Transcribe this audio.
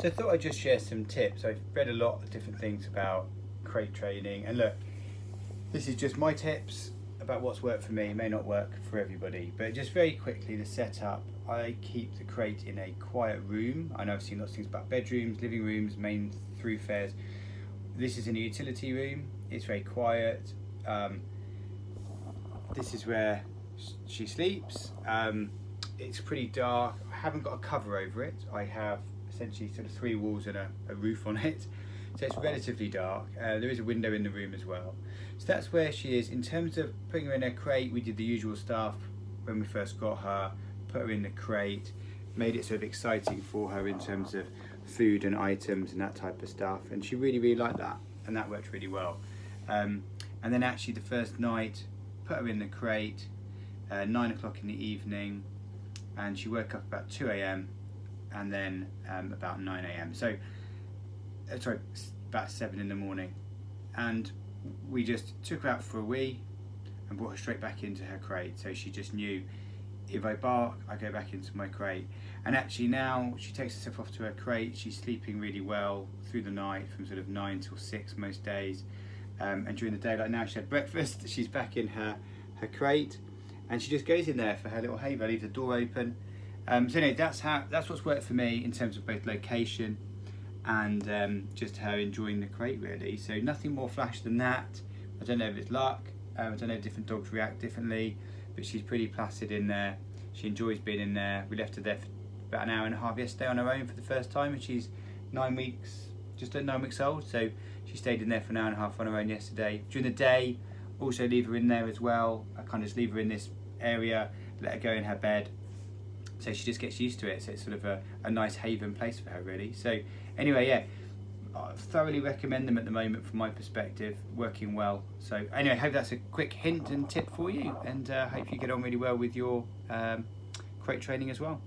So I thought I'd just share some tips. I've read a lot of different things about crate training, and look, this is just my tips about what's worked for me. It may not work for everybody, but just very quickly, the setup. I keep the crate in a quiet room. I know I've seen lots of things about bedrooms, living rooms, main thoroughfares. This is in a utility room. It's very quiet. This is where she sleeps. It's pretty dark. I haven't got a cover over it. I have essentially sort of 3 walls and a roof on it. So it's relatively dark. There is a window in the room as well. So that's where she is. In terms of putting her in a crate, we did the usual stuff when we first got her, put her in the crate, made it sort of exciting for her in terms of food and items and that type of stuff. And she really, really liked that. And that worked really well. And then actually the first night, put her in the crate, 9 o'clock in the evening, and she woke up about 2 a.m. and then about 9 a.m. So, sorry, about 7 in the morning. And we just took her out for a wee and brought her straight back into her crate. So she just knew, if I bark, I go back into my crate. And actually now she takes herself off to her crate. She's sleeping really well through the night from sort of 9 till 6 most days. And during the day, like now she had breakfast, she's back in her crate, and she just goes in there for her little haven. I leave the door open. So anyway, that's what's worked for me in terms of both location and just her enjoying the crate really. So nothing more flash than that. I don't know if it's luck. I don't know if different dogs react differently, but she's pretty placid in there. She enjoys being in there. We left her there for about an hour and a half yesterday on her own for the first time, and she's 9 weeks, just at 9 weeks old. So she stayed in there for an hour and a half on her own yesterday. During the day, also leave her in there as well. I kind of just leave her in this area, let her go in her bed. So she just gets used to it. So it's sort of a nice haven place for her really. So anyway, yeah, I thoroughly recommend them at the moment from my perspective, working well. So anyway, I hope that's a quick hint and tip for you, and hope you get on really well with your crate training as well.